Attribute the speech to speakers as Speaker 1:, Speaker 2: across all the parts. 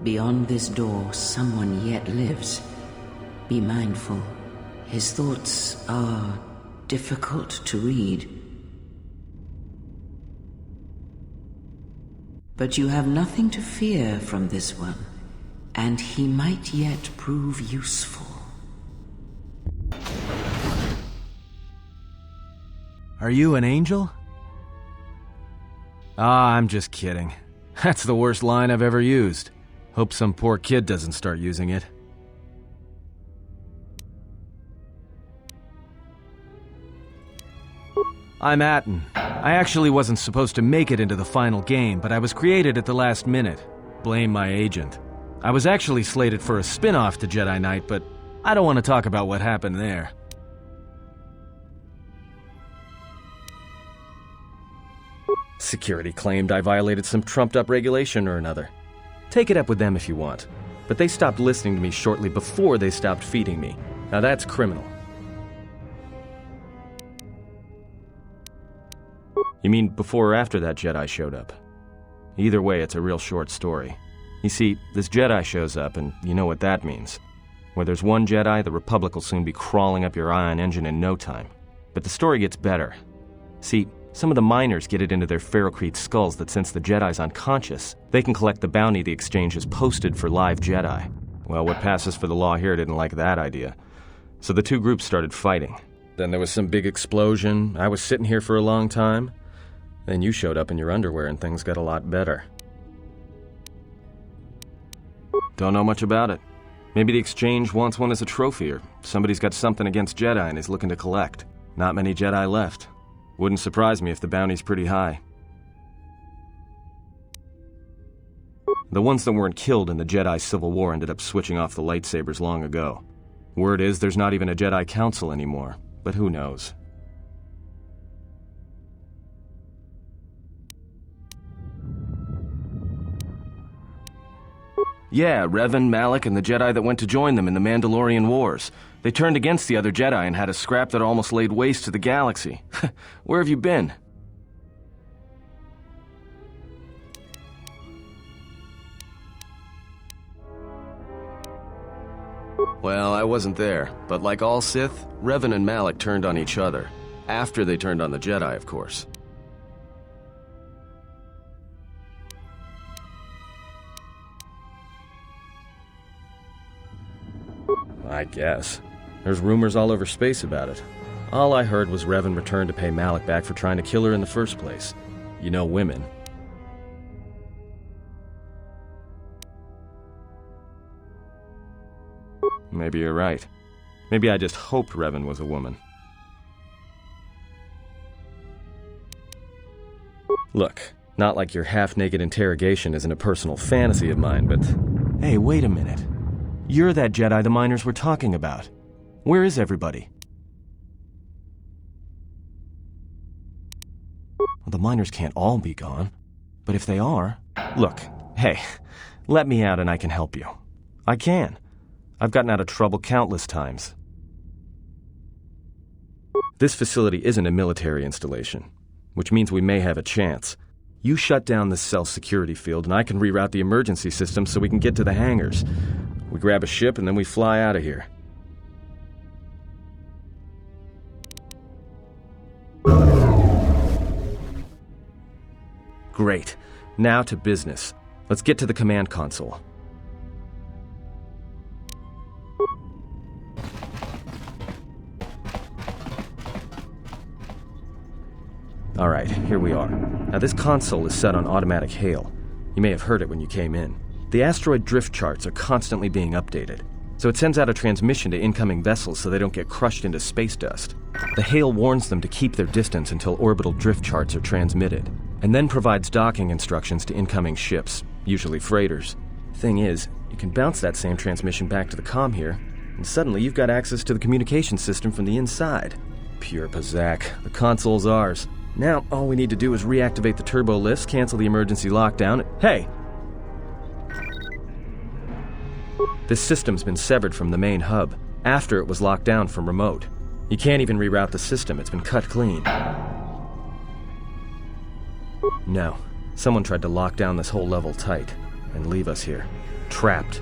Speaker 1: Beyond this door, someone yet lives. Be mindful. His thoughts are difficult to read. But you have nothing to fear from this one, and he might yet prove useful.
Speaker 2: Are you an angel? Ah, I'm just kidding. That's the worst line I've ever used. Hope some poor kid doesn't start using it. I'm Atton. I actually wasn't supposed to make it into the final game, but I was created at the last minute. Blame my agent. I was actually slated for a spin-off to Jedi Knight, but I don't want to talk about what happened there. Security claimed I violated some trumped-up regulation or another. Take it up with them if you want, but they stopped listening to me shortly before they stopped feeding me. Now that's criminal. You mean before or after that Jedi showed up? Either way, it's a real short story. You see, this Jedi shows up, and you know what that means. Where there's one Jedi, the Republic will soon be crawling up your ion engine in no time. But the story gets better. See, some of the miners get it into their ferrocrete skulls that since the Jedi's unconscious, they can collect the bounty the exchange has posted for live Jedi. Well, what passes for the law here didn't like that idea. So the two groups started fighting. Then there was some big explosion. I was sitting here for a long time. Then you showed up in your underwear and things got a lot better. Don't know much about it. Maybe the exchange wants one as a trophy, or somebody's got something against Jedi and is looking to collect. Not many Jedi left. Wouldn't surprise me if the bounty's pretty high. The ones that weren't killed in the Jedi Civil War ended up switching off the lightsabers long ago. Word is there's not even a Jedi Council anymore, but who knows? Yeah, Revan, Malak, and the Jedi that went to join them in the Mandalorian Wars. They turned against the other Jedi and had a scrap that almost laid waste to the galaxy. Where have you been? Well, I wasn't there, but like all Sith, Revan and Malak turned on each other. After they turned on the Jedi, of course. I guess. There's rumors all over space about it. All I heard was Revan returned to pay Malak back for trying to kill her in the first place. You know women. Maybe you're right. Maybe I just hoped Revan was a woman. Look, not like your half-naked interrogation isn't a personal fantasy of mine, but... Hey, wait a minute. You're that Jedi the miners were talking about. Where is everybody? Well, the miners can't all be gone. But if they are... Look, hey, let me out and I can help you. I can. I've gotten out of trouble countless times. This facility isn't a military installation, which means we may have a chance. You shut down this cell security field and I can reroute the emergency system so we can get to the hangars. We grab a ship and then we fly out of here. Great. Now to business. Let's get to the command console. Alright, here we are. Now this console is set on automatic hail. You may have heard it when you came in. The asteroid drift charts are constantly being updated, so it sends out a transmission to incoming vessels so they don't get crushed into space dust. The hail warns them to keep their distance until orbital drift charts are transmitted, and then provides docking instructions to incoming ships, usually freighters. Thing is, you can bounce that same transmission back to the comm here, and suddenly you've got access to the communication system from the inside. Pure Pazaak. The console's ours. Now, all we need to do is reactivate the turbo lifts, cancel the emergency lockdown. Hey! This system's been severed from the main hub, after it was locked down from remote. You can't even reroute the system, it's been cut clean. No, someone tried to lock down this whole level tight, and leave us here. Trapped.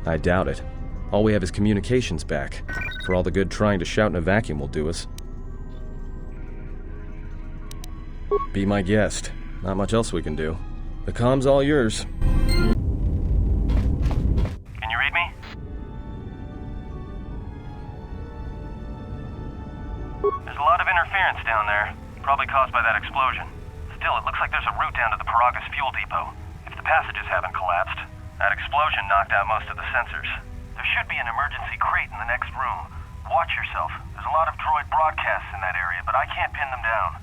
Speaker 2: I doubt it. All we have is communications back. For all the good trying to shout in a vacuum will do us. Be my guest. Not much else we can do. The comm's all yours.
Speaker 3: Can you read me? There's a lot of interference down there, probably caused by that explosion. Still, it looks like there's a route down to the Paragus fuel depot. If the passages haven't collapsed, that explosion knocked out most of the sensors. There should be an emergency crate in the next room. Watch yourself. There's a lot of droid broadcasts in that area, but I can't pin them down.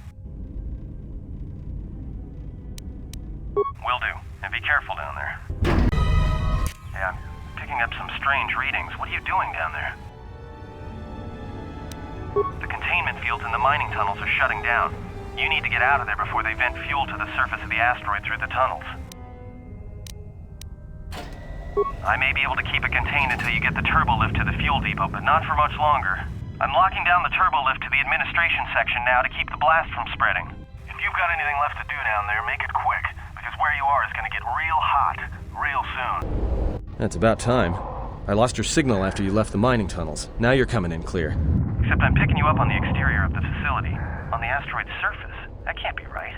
Speaker 3: Will do. And be careful down there. Yeah, I'm picking up some strange readings. What are you doing down there? The containment fields in the mining tunnels are shutting down. You need to get out of there before they vent fuel to the surface of the asteroid through the tunnels. I may be able to keep it contained until you get the turbo lift to the fuel depot, but not for much longer. I'm locking down the turbo lift to the administration section now to keep the blast from spreading. If you've got anything left to do down there, make it quick, because where you are is going to get real hot, real soon.
Speaker 2: That's about time. I lost your signal after you left the mining tunnels. Now you're coming in clear.
Speaker 3: Except I'm picking you up on the exterior of the facility, on the asteroid's surface. That can't be right.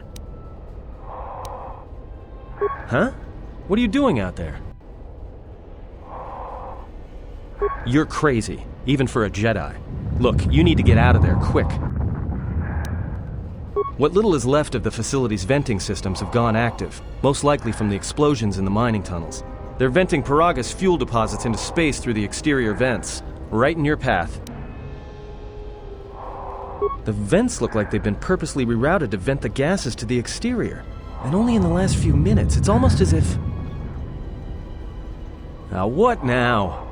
Speaker 2: Huh? What are you doing out there? You're crazy, even for a Jedi. Look, you need to get out of there, quick. What little is left of the facility's venting systems have gone active, most likely from the explosions in the mining tunnels. They're venting Paragus fuel deposits into space through the exterior vents, right in your path. The vents look like they've been purposely rerouted to vent the gases to the exterior. And only in the last few minutes, it's almost as if... Now what now?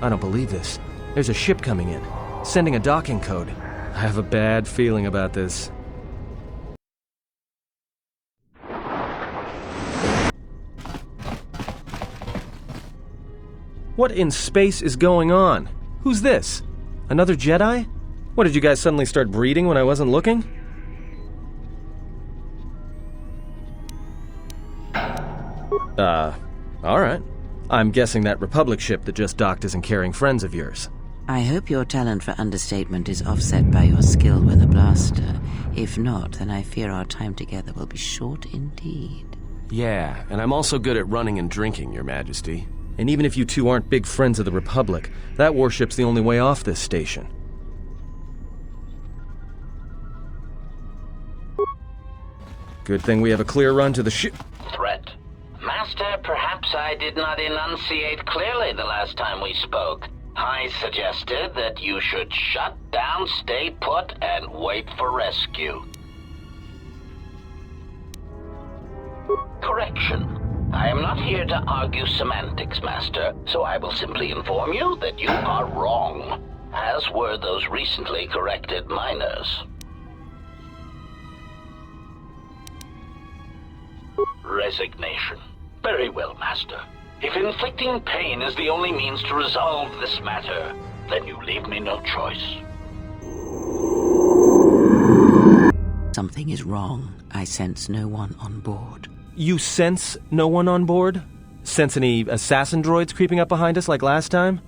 Speaker 2: I don't believe this. There's a ship coming in, sending a docking code. I have a bad feeling about this. What in space is going on? Who's this? Another Jedi? What, did you guys suddenly start breeding when I wasn't looking? Alright. I'm guessing that Republic ship that just docked isn't carrying friends of yours.
Speaker 1: I hope your talent for understatement is offset by your skill with a blaster. If not, then I fear our time together will be short indeed.
Speaker 4: Yeah, and I'm also good at running and drinking, Your Majesty.
Speaker 2: And even if you two aren't big friends of the Republic, that warship's the only way off this station. Good thing we have a clear run to the ship.
Speaker 5: Threat. Master, perhaps I did not enunciate clearly the last time we spoke. I suggested that you should shut down, stay put, and wait for rescue. Correction. I am not here to argue semantics, Master, so I will simply inform you that you are wrong, as were those recently corrected miners. Resignation. Very well, Master. If inflicting pain is the only means to resolve this matter, then you leave me no choice.
Speaker 1: Something is wrong. I sense no one on board.
Speaker 2: You sense no one on board? Sense any assassin droids creeping up behind us like last time?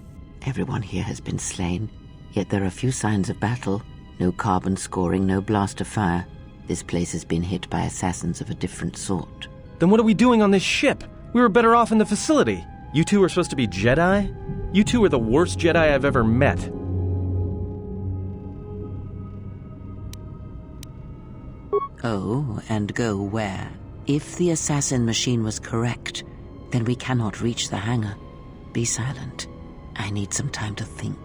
Speaker 1: Everyone here has been slain, yet there are few signs of battle. No carbon scoring, no blaster fire. This place has been hit by assassins of a different sort.
Speaker 2: Then what are we doing on this ship? We were better off in the facility. You two are supposed to be Jedi? You two are the worst Jedi I've ever met.
Speaker 1: Oh, and go where? If the assassin machine was correct, then we cannot reach the hangar. Be silent. I need some time to think.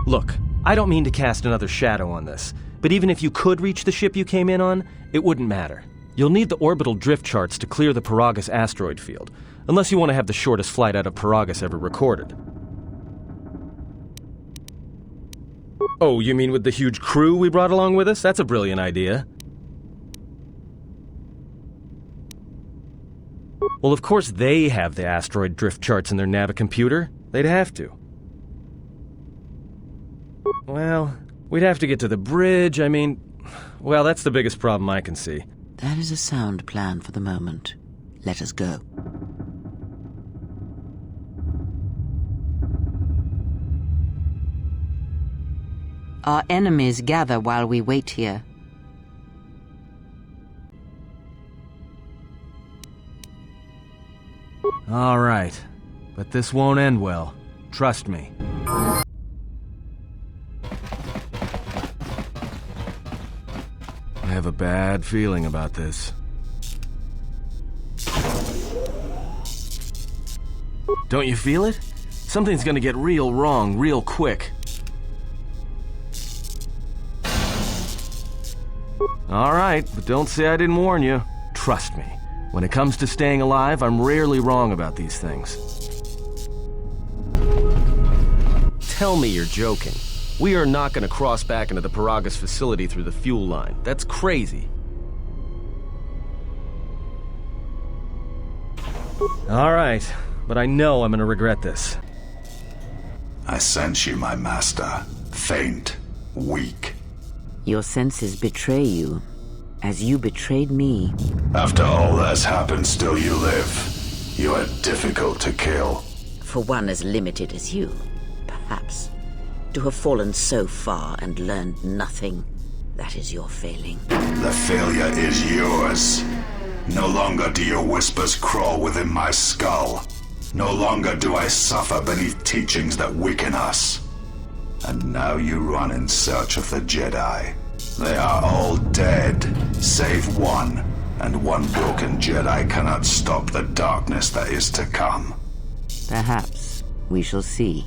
Speaker 2: Look, I don't mean to cast another shadow on this, but even if you could reach the ship you came in on, it wouldn't matter. You'll need the orbital drift charts to clear the Paragus asteroid field, unless you want to have the shortest flight out of Paragus ever recorded. Oh, you mean with the huge crew we brought along with us? That's a brilliant idea. Well, of course they have the asteroid drift charts in their Navicomputer. They'd have to. Well, We'd have to get to the bridge, well, that's the biggest problem I can see.
Speaker 1: That is a sound plan for the moment. Let us go. Our enemies gather while we wait here.
Speaker 2: All right, but this won't end well. Trust me. I have a bad feeling about this. Don't you feel it? Something's gonna get real wrong real quick. All right, but don't say I didn't warn you. Trust me, when it comes to staying alive, I'm rarely wrong about these things.
Speaker 4: Tell me you're joking. We are not going to cross back into the Paragas facility through the fuel line. That's crazy.
Speaker 2: All right, but I know I'm gonna regret this.
Speaker 6: I sense you, my master. Faint, weak.
Speaker 1: Your senses betray you, as you betrayed me.
Speaker 6: After all that's happened, still you live. You are difficult to kill.
Speaker 1: For one as limited as you, perhaps. To have fallen so far and learned nothing, that is your failing.
Speaker 6: The failure is yours. No longer do your whispers crawl within my skull. No longer do I suffer beneath teachings that weaken us. And now you run in search of the Jedi. They are all dead, save one, and one broken Jedi cannot stop the darkness that is to come.
Speaker 1: Perhaps we shall see.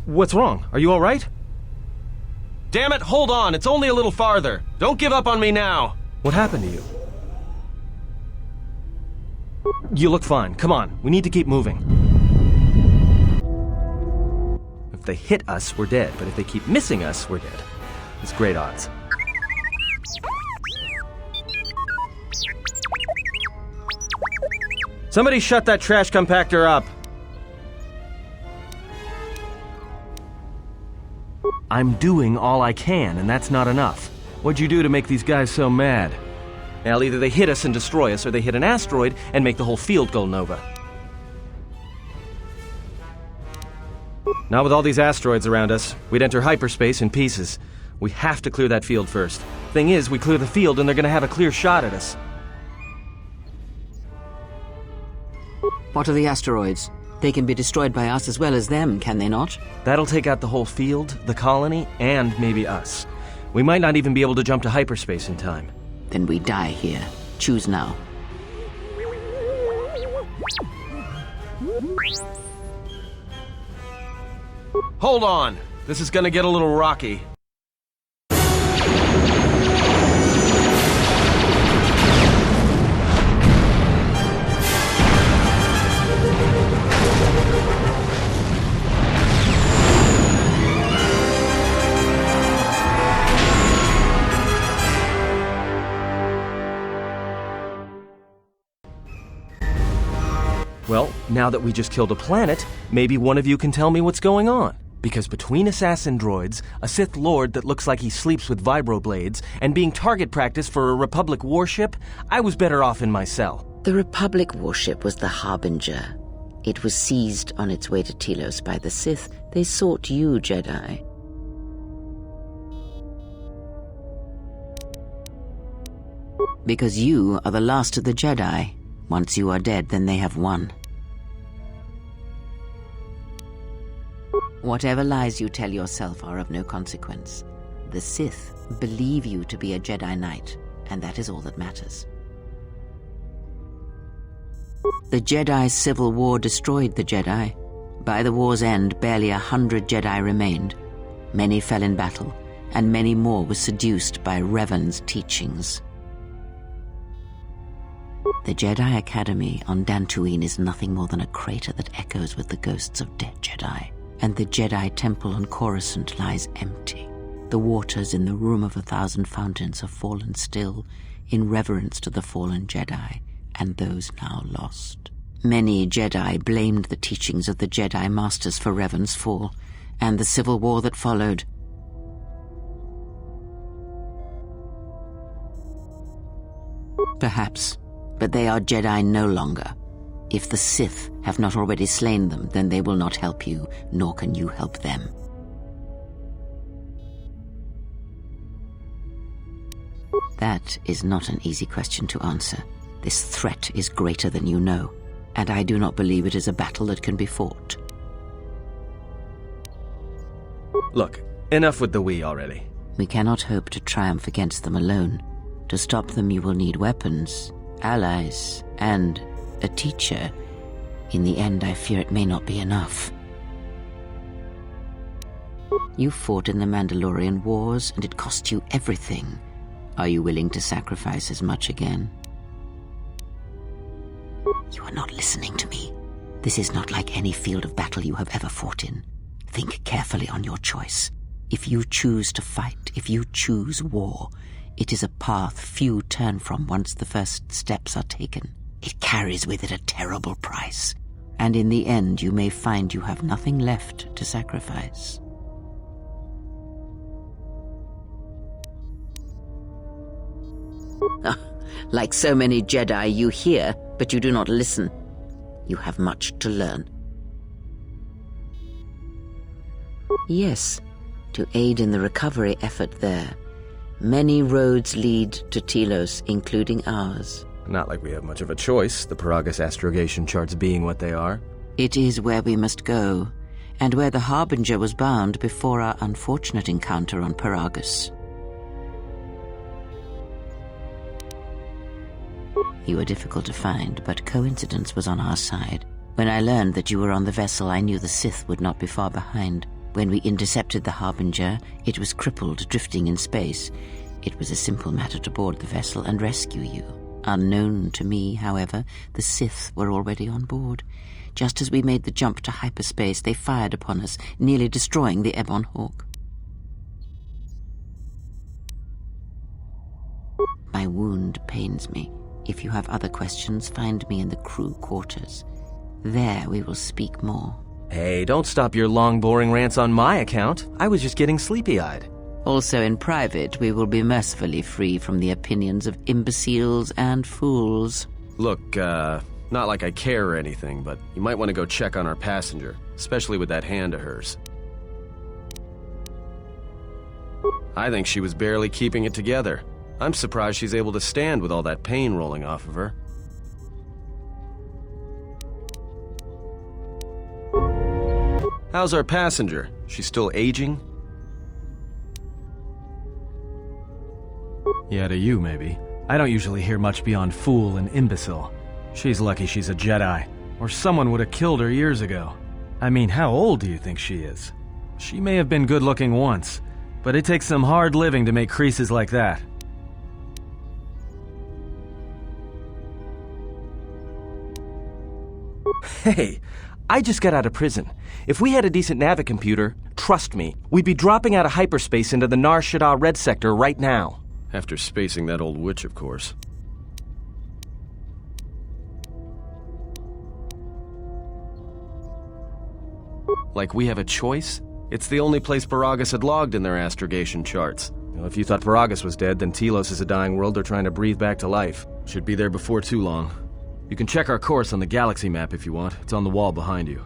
Speaker 2: What's wrong? Are you all right?
Speaker 4: Damn it, hold on, it's only a little farther. Don't give up on me now.
Speaker 2: What happened to you? You look fine. Come on, we need to keep moving. If they hit us, we're dead, but if they keep missing us, we're dead. It's great odds. Somebody shut that trash compactor up! I'm doing all I can, and that's not enough. What'd you do to make these guys so mad? Well, either they hit us and destroy us, or they hit an asteroid and make the whole field go nova. Not with all these asteroids around us. We'd enter hyperspace in pieces. We have to clear that field first. Thing is, we clear the field and they're gonna have a clear shot at us.
Speaker 1: What are the asteroids? They can be destroyed by us as well as them, can they not?
Speaker 2: That'll take out the whole field, the colony, and maybe us. We might not even be able to jump to hyperspace in time.
Speaker 1: Then we die here. Choose now.
Speaker 4: Hold on. This is gonna get a little rocky.
Speaker 2: Well, now that we just killed a planet, maybe one of you can tell me what's going on. Because between assassin droids, a Sith Lord that looks like he sleeps with vibroblades, and being target practice for a Republic warship, I was better off in my cell.
Speaker 1: The Republic warship was the Harbinger. It was seized on its way to Telos by the Sith. They sought you, Jedi. Because you are the last of the Jedi. Once you are dead, then they have won. Whatever lies you tell yourself are of no consequence. The Sith believe you to be a Jedi Knight, and that is all that matters. The Jedi Civil War destroyed the Jedi. By the war's end, barely 100 Jedi remained. Many fell in battle, and many more were seduced by Revan's teachings. The Jedi Academy on Dantooine is nothing more than a crater that echoes with the ghosts of dead Jedi, and the Jedi Temple on Coruscant lies empty. The waters in the Room of 1,000 Fountains have fallen still in reverence to the fallen Jedi and those now lost. Many Jedi blamed the teachings of the Jedi Masters for Revan's fall and the civil war that followed. Perhaps, but they are Jedi no longer. If the Sith have not already slain them, then they will not help you, nor can you help them. That is not an easy question to answer. This threat is greater than you know, and I do not believe it is a battle that can be fought.
Speaker 2: Look, enough with the we already.
Speaker 1: We cannot hope to triumph against them alone. To stop them, you will need weapons, allies, and a teacher. In the end, I fear it may not be enough. You fought in the Mandalorian Wars, and it cost you everything. Are you willing to sacrifice as much again? You are not listening to me. This is not like any field of battle you have ever fought in. Think carefully on your choice. If you choose to fight, if you choose war, it is a path few turn from once the first steps are taken. It carries with it a terrible price, and in the end you may find you have nothing left to sacrifice. Like so many Jedi, you hear, but you do not listen. You have much to learn. Yes, to aid in the recovery effort there. Many roads lead to Telos, including ours.
Speaker 2: Not like we have much of a choice, the Paragus astrogation charts being what they are.
Speaker 1: It is where we must go, and where the Harbinger was bound before our unfortunate encounter on Paragus. You were difficult to find, but coincidence was on our side. When I learned that you were on the vessel, I knew the Sith would not be far behind. When we intercepted the Harbinger, it was crippled, drifting in space. It was a simple matter to board the vessel and rescue you. Unknown to me, however, the Sith were already on board. Just as we made the jump to hyperspace, they fired upon us, nearly destroying the Ebon Hawk. My wound pains me. If you have other questions, find me in the crew quarters. There we will speak more.
Speaker 2: Hey, don't stop your long, boring rants on my account. I was just getting sleepy-eyed.
Speaker 1: Also in private, we will be mercifully free from the opinions of imbeciles and fools.
Speaker 4: Look, not like I care or anything, but you might want to go check on our passenger, especially with that hand of hers. I think she was barely keeping it together. I'm surprised she's able to stand with all that pain rolling off of her. How's our passenger? She's still aging?
Speaker 7: Yeah, to you, maybe. I don't usually hear much beyond fool and imbecile. She's lucky she's a Jedi, or someone would have killed her years ago. I mean, how old do you think she is? She may have been good-looking once, but it takes some hard living to make creases like that.
Speaker 2: Hey, I just got out of prison. If we had a decent navicomputer, trust me, we'd be dropping out of hyperspace into the Nar Shaddaa Red Sector right now.
Speaker 4: After spacing that old witch, of course. Like we have a choice? It's the only place Paragus had logged in their astrogation charts.
Speaker 2: Well, if you thought Paragus was dead, then Telos is a dying world they're trying to breathe back to life.
Speaker 4: Should be there before too long. You can check our course on the galaxy map if you want. It's on the wall behind you.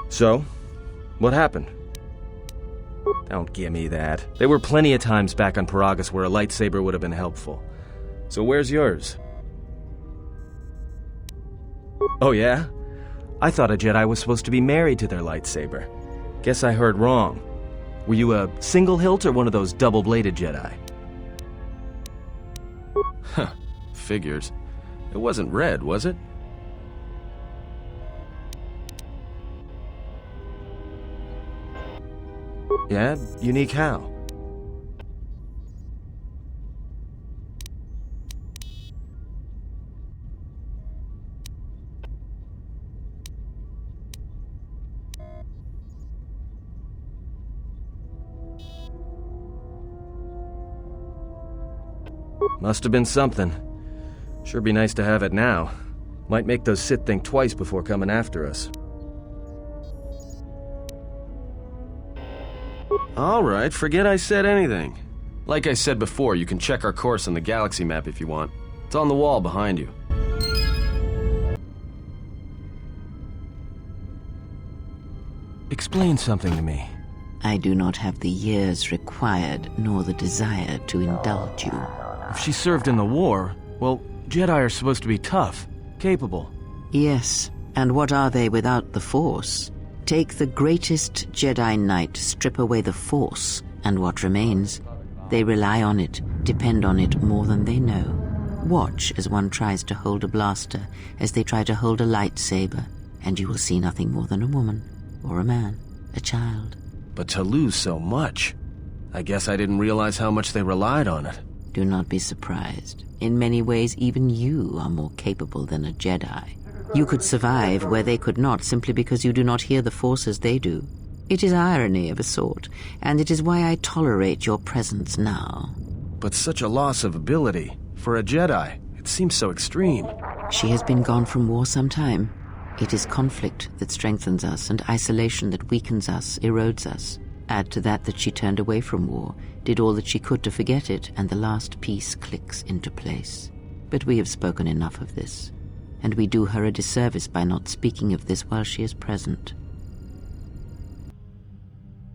Speaker 2: So, what happened? Don't give me that. There were plenty of times back on Paragus where a lightsaber would have been helpful. So where's yours? Oh yeah? I thought a Jedi was supposed to be married to their lightsaber. Guess I heard wrong. Were you a single hilt or one of those double-bladed Jedi?
Speaker 4: Huh. Figures. It wasn't red, was it?
Speaker 2: Yeah? Unique how? Must have been something. Sure be nice to have it now. Might make those Sith think twice before coming after us.
Speaker 4: Alright, forget I said anything. Like I said before, you can check our course on the galaxy map if you want. It's on the wall behind you.
Speaker 7: Explain something to me.
Speaker 1: I do not have the years required, nor the desire to indulge you.
Speaker 7: If she served in the war, well, Jedi are supposed to be tough, capable.
Speaker 1: Yes, and what are they without the Force? Take the greatest Jedi Knight, strip away the Force, and what remains? They rely on it, depend on it more than they know. Watch as one tries to hold a blaster, as they try to hold a lightsaber, and you will see nothing more than a woman, or a man, a child.
Speaker 4: But to lose so much, I guess I didn't realize how much they relied on it.
Speaker 1: Do not be surprised. In many ways, even you are more capable than a Jedi. You could survive where they could not simply because you do not hear the Force as they do. It is irony of a sort, and it is why I tolerate your presence now.
Speaker 4: But such a loss of ability. For a Jedi, it seems so extreme.
Speaker 1: She has been gone from war some time. It is conflict that strengthens us, and isolation that weakens us, erodes us. Add to that she turned away from war, did all that she could to forget it, and the last piece clicks into place. But we have spoken enough of this, and we do her a disservice by not speaking of this while she is present.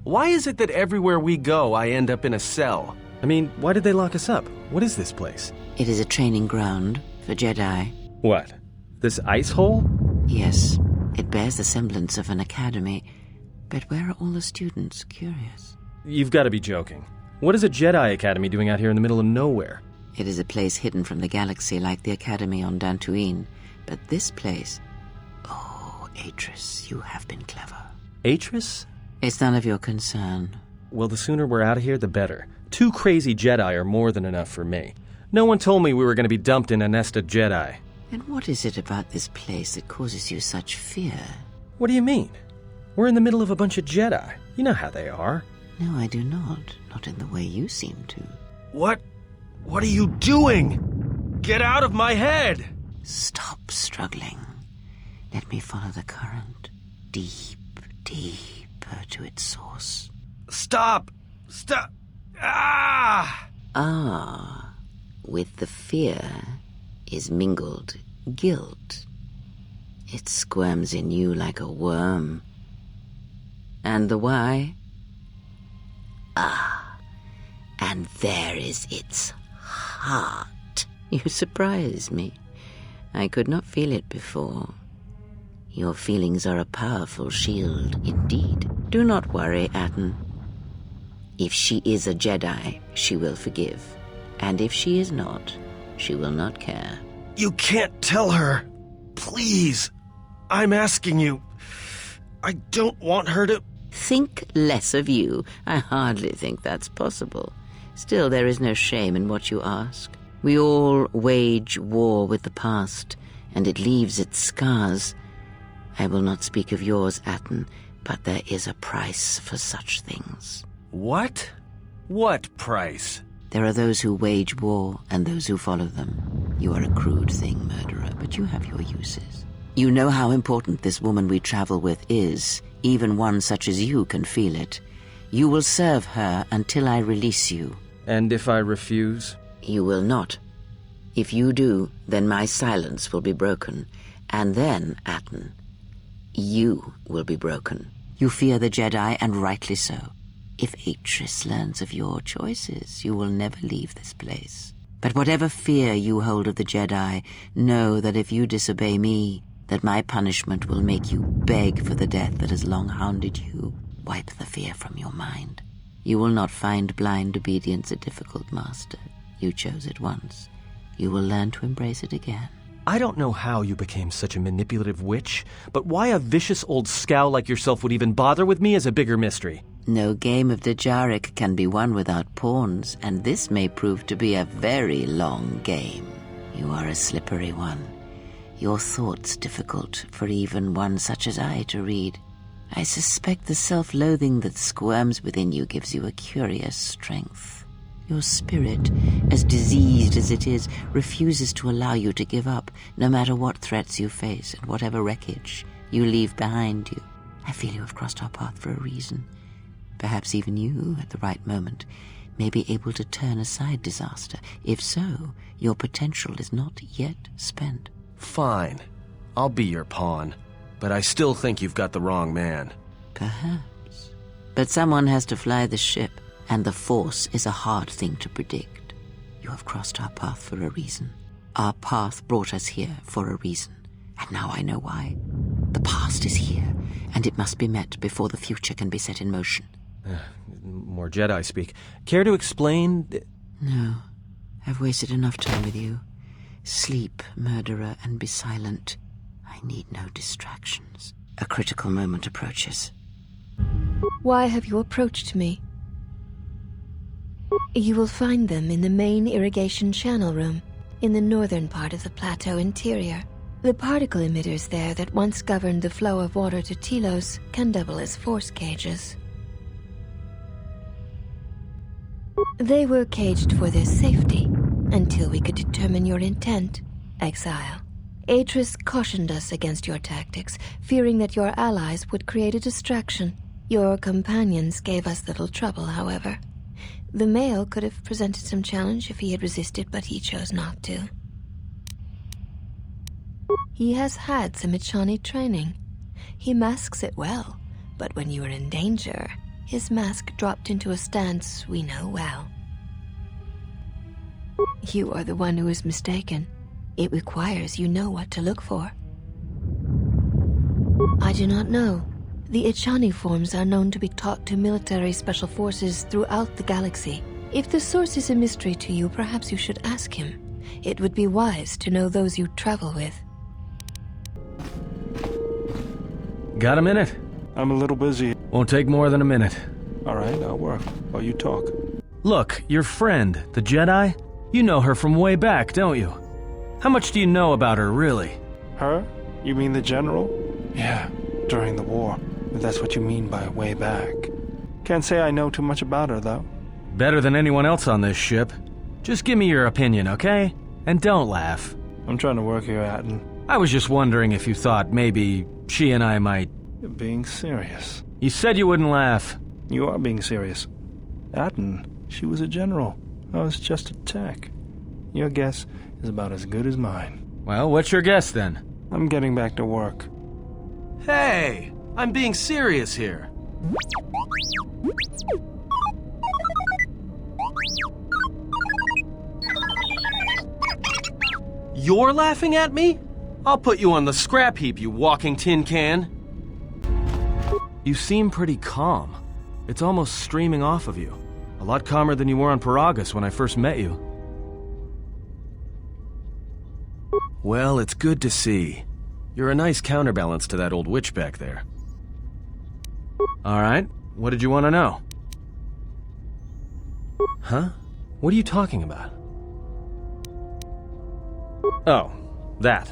Speaker 4: Why is it that everywhere we go, I end up in a cell?
Speaker 2: I mean, why did they lock us up? What is this place?
Speaker 1: It is a training ground for Jedi.
Speaker 2: What? This ice hole?
Speaker 1: Yes, it bears the semblance of an academy. But where are all the students? Curious.
Speaker 2: You've got to be joking. What is a Jedi Academy doing out here in the middle of nowhere?
Speaker 1: It is a place hidden from the galaxy like the academy on Dantooine. But this place... Oh, Atris, you have been clever.
Speaker 2: Atris?
Speaker 1: It's none of your concern.
Speaker 2: Well, the sooner we're out of here, the better. 2 crazy Jedi are more than enough for me. No one told me we were going to be dumped in a nest of Jedi.
Speaker 1: And what is it about this place that causes you such fear?
Speaker 2: What do you mean? We're in the middle of a bunch of Jedi. You know how they are.
Speaker 1: No, I do not. Not in the way you seem to.
Speaker 4: What are you doing? Get out of my head!
Speaker 1: Stop struggling. Let me follow the current. Deeper to its source.
Speaker 4: Stop! Ah!
Speaker 1: Ah, with the fear is mingled guilt. It squirms in you like a worm. And the why? Ah, and there is its heart. You surprise me. I could not feel it before. Your feelings are a powerful shield, indeed. Do not worry, Atton. If she is a Jedi, she will forgive. And if she is not, she will not care.
Speaker 4: You can't tell her. Please. I'm asking you. I don't want her to...
Speaker 1: Think less of you. I hardly think that's possible. Still, there is no shame in what you ask. We all wage war with the past, and it leaves its scars. I will not speak of yours, Atton, but there is a price for such things.
Speaker 4: What? What price?
Speaker 1: There are those who wage war and those who follow them. You are a crude thing, murderer, but you have your uses. You know how important this woman we travel with is. Even one such as you can feel it. You will serve her until I release you.
Speaker 2: And if I refuse?
Speaker 1: You will not. If you do, then my silence will be broken. And then, Atton, you will be broken. You fear the Jedi, and rightly so. If Atris learns of your choices, you will never leave this place. But whatever fear you hold of the Jedi, know that if you disobey me, that my punishment will make you beg for the death that has long hounded you. Wipe the fear from your mind. You will not find blind obedience a difficult master. You chose it once. You will learn to embrace it again.
Speaker 2: I don't know how you became such a manipulative witch, but why a vicious old scowl like yourself would even bother with me is a bigger mystery.
Speaker 1: No game of Dejaric can be won without pawns, and this may prove to be a very long game. You are a slippery one. Your thoughts difficult for even one such as I to read. I suspect the self-loathing that squirms within you gives you a curious strength. Your spirit, as diseased as it is, refuses to allow you to give up, no matter what threats you face and whatever wreckage you leave behind you. I feel you have crossed our path for a reason. Perhaps even you, at the right moment, may be able to turn aside disaster. If so, your potential is not yet spent.
Speaker 4: Fine. I'll be your pawn. But I still think you've got the wrong man.
Speaker 1: Perhaps. But someone has to fly the ship, and the Force is a hard thing to predict. You have crossed our path for a reason. Our path brought us here for a reason, and now I know why. The past is here, and it must be met before the future can be set in motion.
Speaker 2: More Jedi speak. Care to explain?
Speaker 1: No. I've wasted enough time with you. Sleep, murderer, and be silent. I need no distractions. A critical moment approaches.
Speaker 8: Why have you approached me? You will find them in the main irrigation channel room, in the northern part of the plateau interior. The particle emitters there that once governed the flow of water to Telos can double as force cages. They were caged for their safety, until we could determine your intent, exile. Atris cautioned us against your tactics, fearing that your allies would create a distraction. Your companions gave us little trouble, however. The male could have presented some challenge if he had resisted, but he chose not to. He has had some Echani training. He masks it well, but when you are in danger, his mask dropped into a stance we know well. You are the one who is mistaken. It requires you know what to look for. I do not know. The Echani forms are known to be taught to military special forces throughout the galaxy. If the source is a mystery to you, perhaps you should ask him. It would be wise to know those you travel with.
Speaker 7: Got a minute?
Speaker 9: I'm a little busy.
Speaker 7: Won't take more than a minute.
Speaker 9: All right, I'll work while you talk.
Speaker 7: Look, your friend, the Jedi, you know her from way back, don't you? How much do you know about her, really?
Speaker 9: Her? You mean the general? Yeah, during the war. If that's what you mean by way back. Can't say I know too much about her, though.
Speaker 7: Better than anyone else on this ship. Just give me your opinion, okay? And don't laugh.
Speaker 9: I'm trying to work here, Atton.
Speaker 7: I was just wondering if you thought maybe she and I might...
Speaker 9: You're being serious.
Speaker 7: You said you wouldn't laugh.
Speaker 9: You are being serious. Atton, she was a general. I was just a tech. Your guess is about as good as mine.
Speaker 7: Well, what's your guess then?
Speaker 9: I'm getting back to work.
Speaker 4: Hey! I'm being serious here. You're laughing at me? I'll put you on the scrap heap, you walking tin can.
Speaker 7: You seem pretty calm. It's almost streaming off of you. A lot calmer than you were on Paragus when I first met you.
Speaker 4: Well, it's good to see. You're a nice counterbalance to that old witch back there.
Speaker 7: All right, what did you want to know?
Speaker 4: Huh? What are you talking about?
Speaker 2: Oh, that.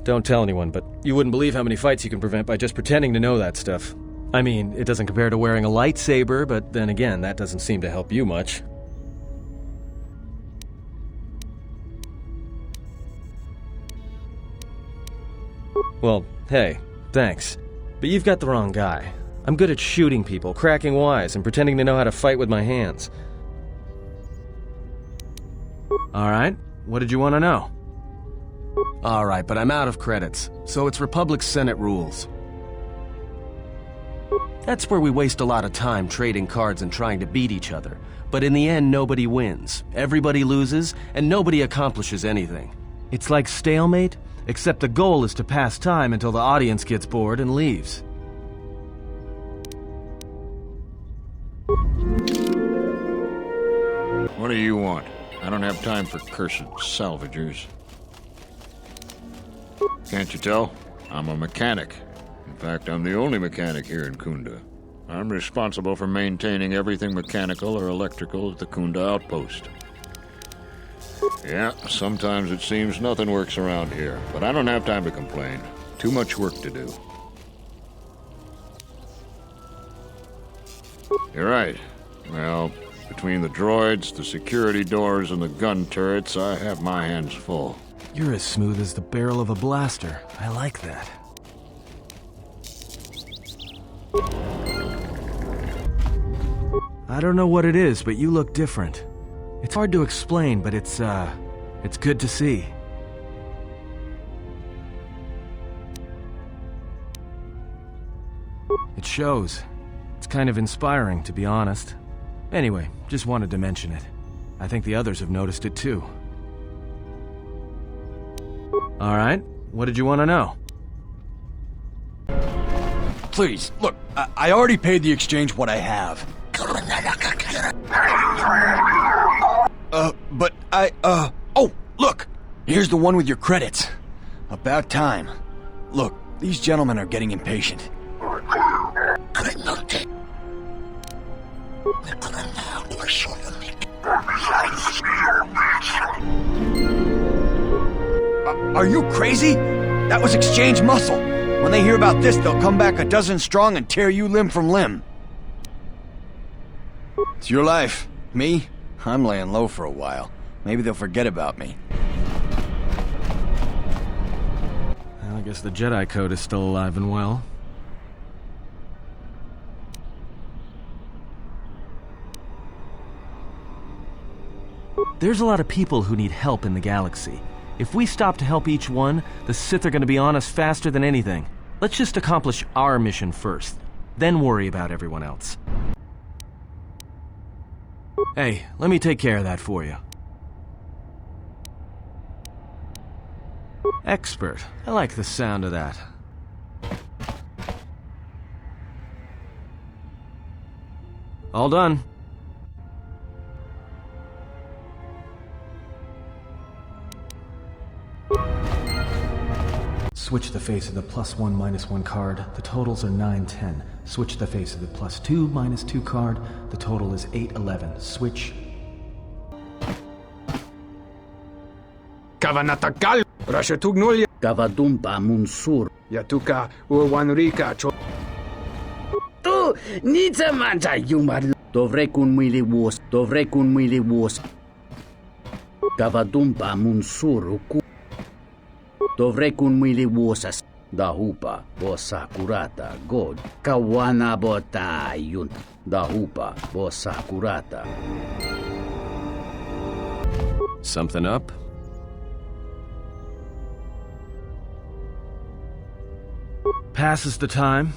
Speaker 2: Don't tell anyone, but you wouldn't believe how many fights you can prevent by just pretending to know that stuff. I mean, it doesn't compare to wearing a lightsaber, but then again, that doesn't seem to help you much. Well, hey, thanks. But you've got the wrong guy. I'm good at shooting people, cracking wise, and pretending to know how to fight with my hands.
Speaker 7: All right, what did you want to know?
Speaker 4: All right, but I'm out of credits, so it's Republic Senate rules. That's where we waste a lot of time trading cards and trying to beat each other. But in the end, nobody wins. Everybody loses, and nobody accomplishes anything.
Speaker 7: It's like stalemate, except the goal is to pass time until the audience gets bored and leaves.
Speaker 10: What do you want? I don't have time for cursed salvagers. Can't you tell? I'm a mechanic. In fact, I'm the only mechanic here in Kunda. I'm responsible for maintaining everything mechanical or electrical at the Kunda outpost. Yeah, sometimes it seems nothing works around here, but I don't have time to complain. Too much work to do. You're right. Well, Between the droids, the security doors, and the gun turrets, I have my hands full.
Speaker 7: You're as smooth as the barrel of a blaster. I like that. I don't know what it is, but you look different. It's hard to explain, but it's good to see. It shows. It's kind of inspiring, to be honest. Anyway, just wanted to mention it. I think the others have noticed it too. Alright, what did you want to know?
Speaker 11: Please, look, I already paid the exchange what I have. Oh, look! Here's the one with your credits. About time. Look, these gentlemen are getting impatient. Are you crazy? That was exchange muscle. When they hear about this, they'll come back a dozen strong and tear you limb from limb. It's your life. Me? I'm laying low for a while. Maybe they'll forget about me.
Speaker 7: Well, I guess the Jedi Code is still alive and well. There's a lot of people who need help in the galaxy. If we stop to help each one, the Sith are going to be on us faster than anything. Let's just accomplish our mission first, then worry about everyone else. Hey, let me take care of that for you. Expert. I like the sound of that. All done. Switch the face of the +1 -1 card. The totals are 9, 10. Switch the face of the +2 -2 card. The total is 8, 11. Switch.
Speaker 12: Kavanatakal, Rashatugnolia,
Speaker 13: Kavadumpa Munsur,
Speaker 12: Yatuka, Urwanrika,
Speaker 13: Tu, Nitsa Manja Yumar, Dovrekun Mili Wos, Dovrekun Mili Wos, Kavadumpa Munsur, Dovrekun Mili Wosas, Dahupa, Bosakurata, God, Kawana Bota Yun, Dahupa, Bosakurata.
Speaker 2: Something up?
Speaker 7: Passes the time.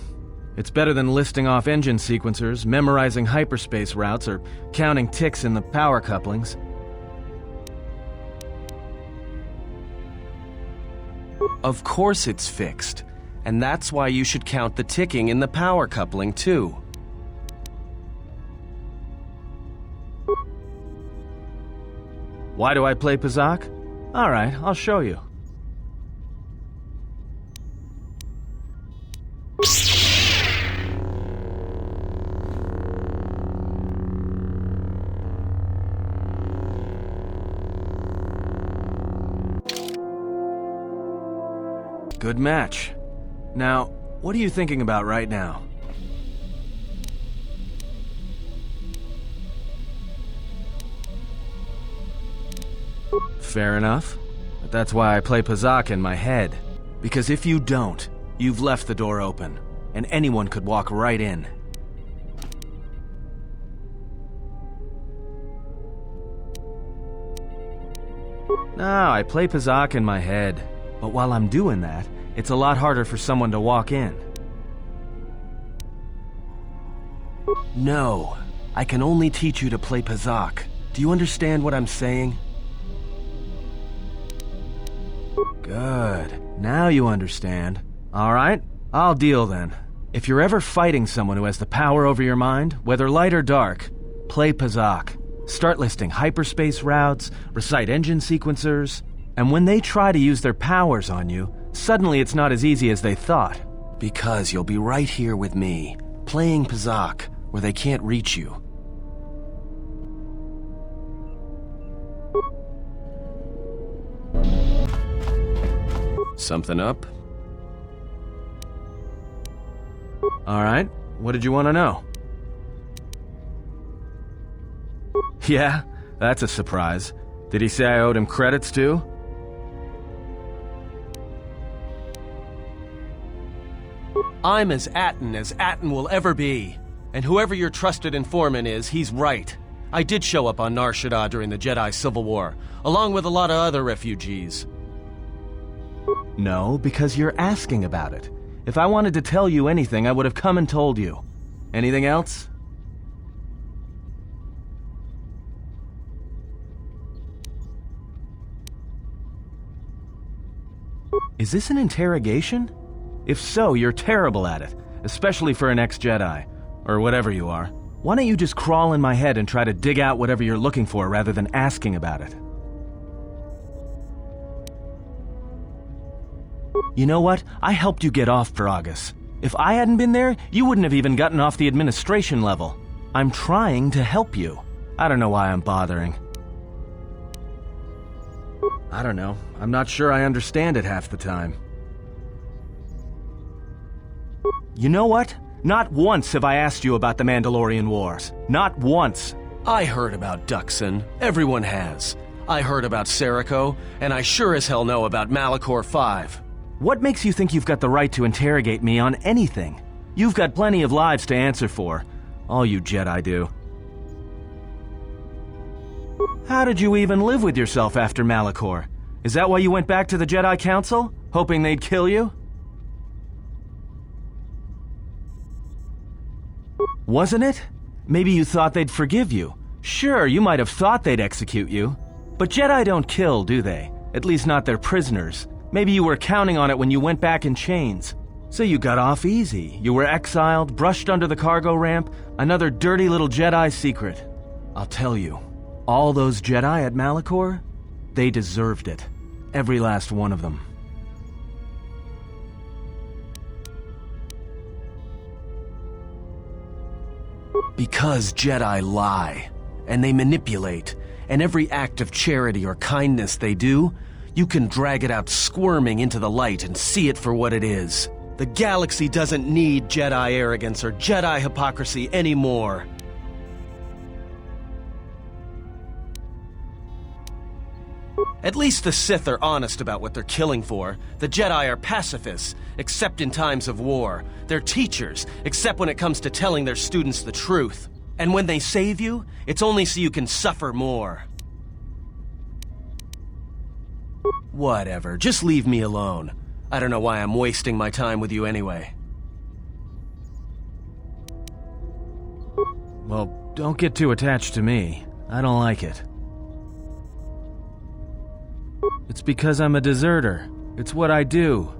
Speaker 7: It's better than listing off engine sequencers, memorizing hyperspace routes, or counting ticks in the power couplings. Of course it's fixed, and that's why you should count the ticking in the power coupling too. Why do I play Pazaak? Alright, I'll show you. Good match. Now, what are you thinking about right now? Fair enough. But that's why I play Pazaak in my head. Because if you don't, you've left the door open, and anyone could walk right in. No, I play Pazaak in my head. But while I'm doing that, it's a lot harder for someone to walk in. No, I can only teach you to play Pazaak. Do you understand what I'm saying? Good. Now you understand. Alright, I'll deal then. If you're ever fighting someone who has the power over your mind, whether light or dark, play Pazaak. Start listing hyperspace routes, recite engine sequencers, and when they try to use their powers on you, suddenly it's not as easy as they thought. Because you'll be right here with me, playing Pazaak, where they can't reach you.
Speaker 2: Something up?
Speaker 7: Alright, what did you want to know? Yeah? That's a surprise. Did he say I owed him credits too?
Speaker 4: I'm as Atton will ever be. And whoever your trusted informant is, he's right. I did show up on Nar Shaddaa during the Jedi Civil War, along with a lot of other refugees.
Speaker 7: No, because you're asking about it. If I wanted to tell you anything, I would have come and told you. Anything else? Is this an interrogation? If so, you're terrible at it, especially for an ex-Jedi, or whatever you are. Why don't you just crawl in my head and try to dig out whatever you're looking for rather than asking about it? You know what? I helped you get off Peragus. If I hadn't been there, you wouldn't have even gotten off the administration level. I'm trying to help you. I don't know why I'm bothering. I don't know. I'm not sure I understand it half the time. You know what? Not once have I asked you about the Mandalorian Wars. Not once.
Speaker 4: I heard about Duxon. Everyone has. I heard about Serico, and I sure as hell know about Malachor 5.
Speaker 7: What makes you think you've got the right to interrogate me on anything? You've got plenty of lives to answer for. All you Jedi do. How did you even live with yourself after Malachor? Is that why you went back to the Jedi Council? Hoping they'd kill you? Wasn't it? Maybe you thought they'd forgive you. Sure, you might have thought they'd execute you. But Jedi don't kill, do they? At least not their prisoners. Maybe you were counting on it when you went back in chains. So you got off easy. You were exiled, brushed under the cargo ramp, another dirty little Jedi secret. I'll tell you, all those Jedi at Malachor, they deserved it. Every last one of them.
Speaker 4: Because Jedi lie, and they manipulate, and every act of charity or kindness they do, you can drag it out squirming into the light and see it for what it is. The galaxy doesn't need Jedi arrogance or Jedi hypocrisy anymore. At least the Sith are honest about what they're killing for. The Jedi are pacifists, except in times of war. They're teachers, except when it comes to telling their students the truth. And when they save you, it's only so you can suffer more. Whatever, just leave me alone. I don't know why I'm wasting my time with you anyway.
Speaker 7: Well, don't get too attached to me. I don't like it. It's because I'm a deserter. It's what I do.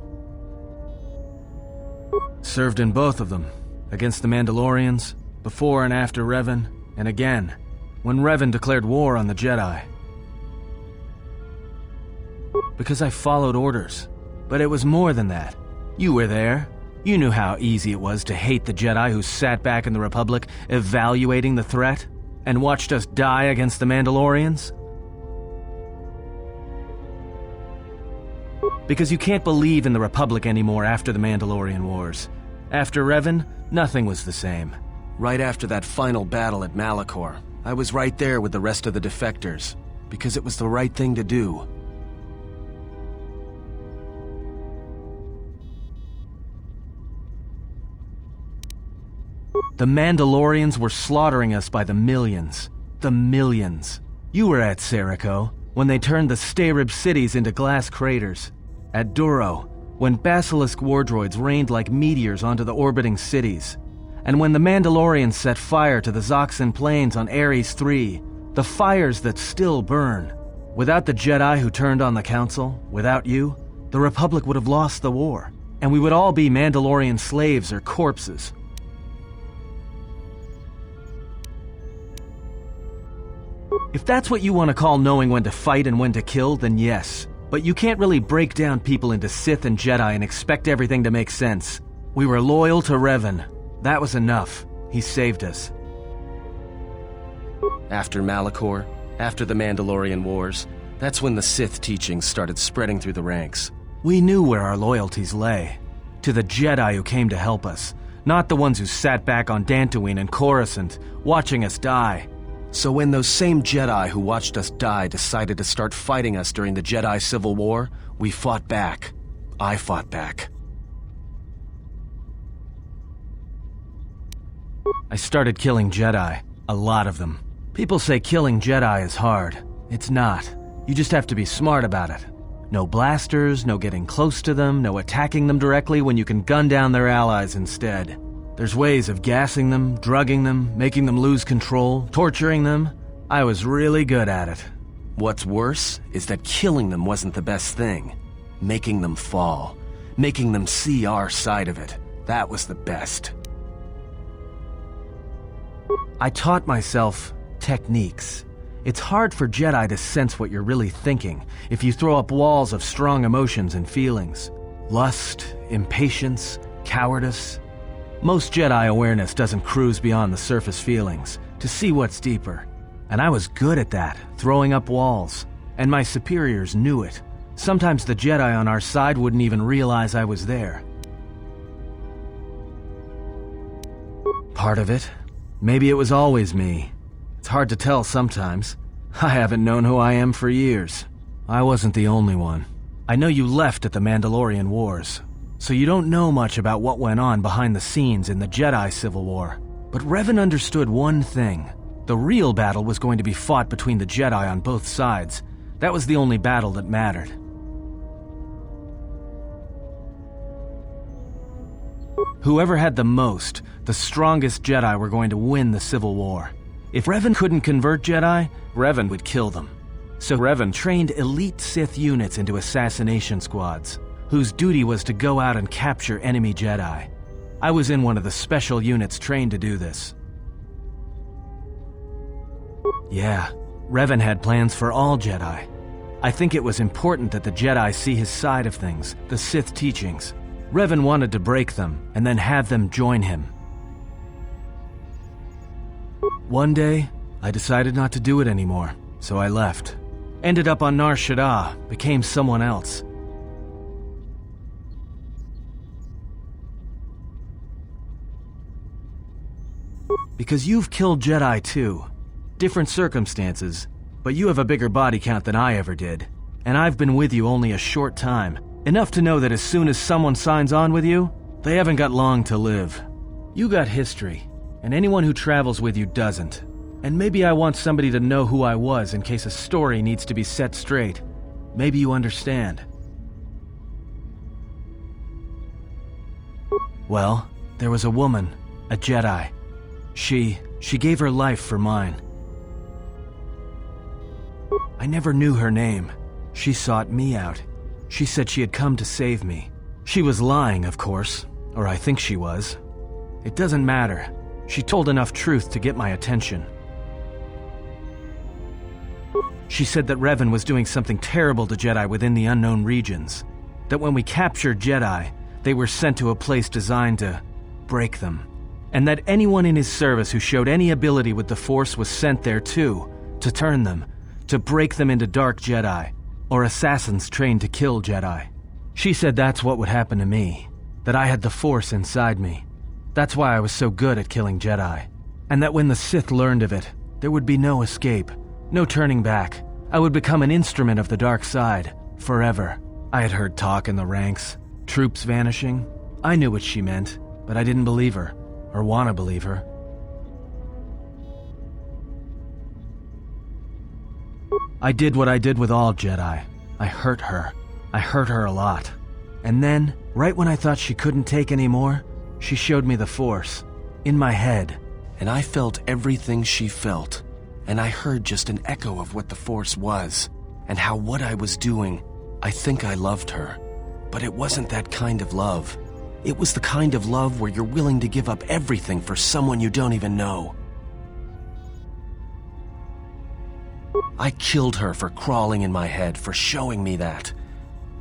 Speaker 7: Served in both of them. Against the Mandalorians, before and after Revan, and again, when Revan declared war on the Jedi. Because I followed orders. But it was more than that. You were there. You knew how easy it was to hate the Jedi who sat back in the Republic evaluating the threat, and watched us die against the Mandalorians. Because you can't believe in the Republic anymore after the Mandalorian Wars. After Revan, nothing was the same.
Speaker 4: Right after that final battle at Malachor, I was right there with the rest of the defectors, because it was the right thing to do.
Speaker 7: The Mandalorians were slaughtering us by the millions. The millions. You were at Serico, when they turned the Stayrib cities into glass craters. At Duro, when Basilisk war droids rained like meteors onto the orbiting cities. And when the Mandalorians set fire to the Zoxan plains on Ares III, the fires that still burn. Without the Jedi who turned on the Council, without you, the Republic would have lost the war, and we would all be Mandalorian slaves or corpses. If that's what you want to call knowing when to fight and when to kill, then yes. But you can't really break down people into Sith and Jedi and expect everything to make sense. We were loyal to Revan. That was enough. He saved us.
Speaker 4: After Malachor, after the Mandalorian Wars, that's when the Sith teachings started spreading through the ranks.
Speaker 7: We knew where our loyalties lay. To the Jedi who came to help us, not the ones who sat back on Dantooine and Coruscant, watching us die.
Speaker 4: So when those same Jedi who watched us die decided to start fighting us during the Jedi Civil War, we fought back. I fought back.
Speaker 7: I started killing Jedi. A lot of them. People say killing Jedi is hard. It's not. You just have to be smart about it. No blasters, no getting close to them, no attacking them directly when you can gun down their allies instead. There's ways of gassing them, drugging them, making them lose control, torturing them. I was really good at it.
Speaker 4: What's worse is that killing them wasn't the best thing. Making them fall. Making them see our side of it. That was the best.
Speaker 7: I taught myself techniques. It's hard for Jedi to sense what you're really thinking if you throw up walls of strong emotions and feelings. Lust, impatience, cowardice. Most Jedi awareness doesn't cruise beyond the surface feelings to see what's deeper. And I was good at that, throwing up walls. And my superiors knew it. Sometimes the Jedi on our side wouldn't even realize I was there. Part of it. Maybe it was always me. It's hard to tell sometimes. I haven't known who I am for years. I wasn't the only one. I know you left at the Mandalorian Wars, so you don't know much about what went on behind the scenes in the Jedi Civil War. But Revan understood one thing. The real battle was going to be fought between the Jedi on both sides. That was the only battle that mattered. Whoever had the most, the strongest Jedi were going to win the Civil War. If Revan couldn't convert Jedi, Revan would kill them. So Revan trained elite Sith units into assassination squads, whose duty was to go out and capture enemy Jedi. I was in one of the special units trained to do this. Yeah, Revan had plans for all Jedi. I think it was important that the Jedi see his side of things, the Sith teachings. Revan wanted to break them, and then have them join him. One day, I decided not to do it anymore, so I left. Ended up on Nar Shaddaa, became someone else. Because you've killed Jedi too. Different circumstances, but you have a bigger body count than I ever did. And I've been with you only a short time. Enough to know that as soon as someone signs on with you, they haven't got long to live. You got history, and anyone who travels with you doesn't. And maybe I want somebody to know who I was in case a story needs to be set straight. Maybe you understand. Well, there was a woman, a Jedi. She gave her life for mine. I never knew her name. She sought me out. She said she had come to save me. She was lying, of course, or I think she was. It doesn't matter. She told enough truth to get my attention. She said that Revan was doing something terrible to Jedi within the unknown regions. That when we captured Jedi, they were sent to a place designed to break them. And that anyone in his service who showed any ability with the Force was sent there too, to turn them, to break them into dark Jedi, or assassins trained to kill Jedi. She said that's what would happen to me, that I had the Force inside me. That's why I was so good at killing Jedi. And that when the Sith learned of it, there would be no escape, no turning back. I would become an instrument of the dark side, forever. I had heard talk in the ranks, troops vanishing. I knew what she meant, but I didn't believe her, or want to believe her. I did what I did with all Jedi. I hurt her. I hurt her a lot. And then, right when I thought she couldn't take any more, she showed me the Force, in my head.
Speaker 4: And I felt everything she felt. And I heard just an echo of what the Force was, and how what I was doing, I think I loved her. But it wasn't that kind of love. It was the kind of love where you're willing to give up everything for someone you don't even know. I killed her for crawling in my head, for showing me that.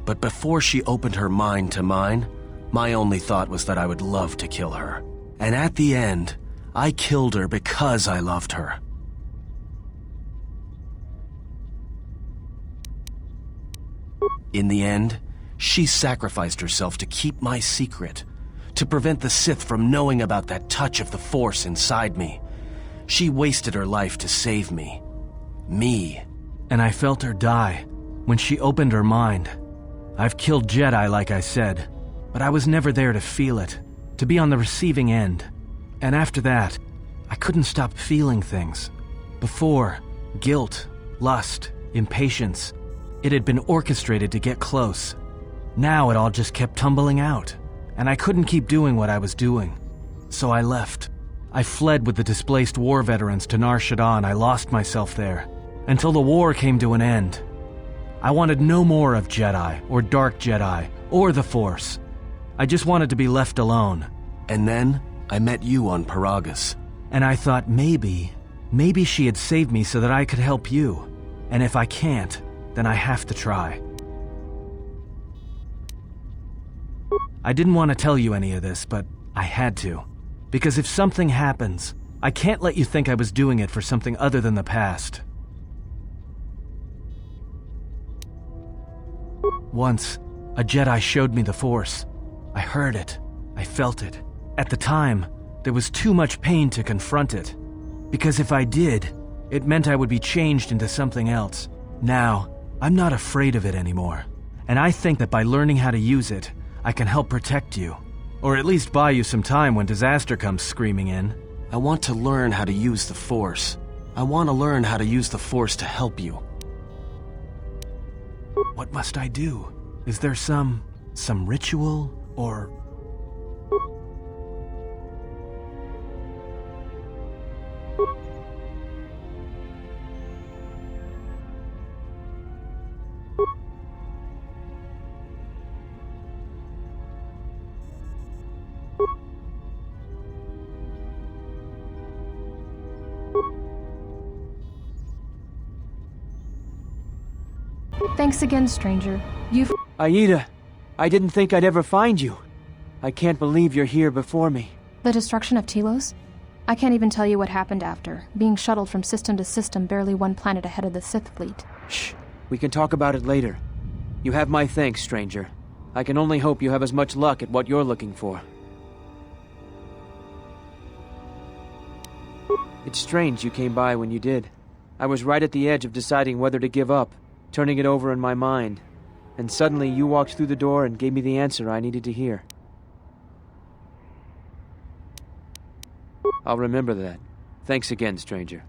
Speaker 4: But before she opened her mind to mine, my only thought was that I would love to kill her. And at the end, I killed her because I loved her. In the end, she sacrificed herself to keep my secret, to prevent the Sith from knowing about that touch of the Force inside me. She wasted her life to save me. Me.
Speaker 7: And I felt her die when she opened her mind. I've killed Jedi, like I said, but I was never there to feel it, to be on the receiving end. And after that, I couldn't stop feeling things. Before, guilt, lust, impatience. It had been orchestrated to get close. Now it all just kept tumbling out, and I couldn't keep doing what I was doing. So I left. I fled with the displaced war veterans to Nar Shaddaa, and I lost myself there, until the war came to an end. I wanted no more of Jedi, or Dark Jedi, or the Force. I just wanted to be left alone.
Speaker 4: And then, I met you on Paragus.
Speaker 7: And I thought maybe she had saved me so that I could help you. And if I can't, then I have to try. I didn't want to tell you any of this, but I had to. Because if something happens, I can't let you think I was doing it for something other than the past. Once, a Jedi showed me the Force. I heard it. I felt it. At the time, there was too much pain to confront it. Because if I did, it meant I would be changed into something else. Now, I'm not afraid of it anymore. And I think that by learning how to use it, I can help protect you. Or at least buy you some time when disaster comes screaming in.
Speaker 4: I want to learn how to use the Force. I want to learn how to use the Force to help you.
Speaker 7: What must I do? Is there some ritual, or...
Speaker 14: Thanks again, stranger. You've...
Speaker 15: Aida, I didn't think I'd ever find you. I can't believe you're here before me.
Speaker 14: The destruction of Telos? I can't even tell you what happened after, being shuttled from system to system barely one planet ahead of the Sith fleet.
Speaker 15: Shh. We can talk about it later. You have my thanks, stranger. I can only hope you have as much luck at what you're looking for. It's strange you came by when you did. I was right at the edge of deciding whether to give up, turning it over in my mind, and suddenly you walked through the door and gave me the answer I needed to hear. I'll remember that. Thanks again, stranger.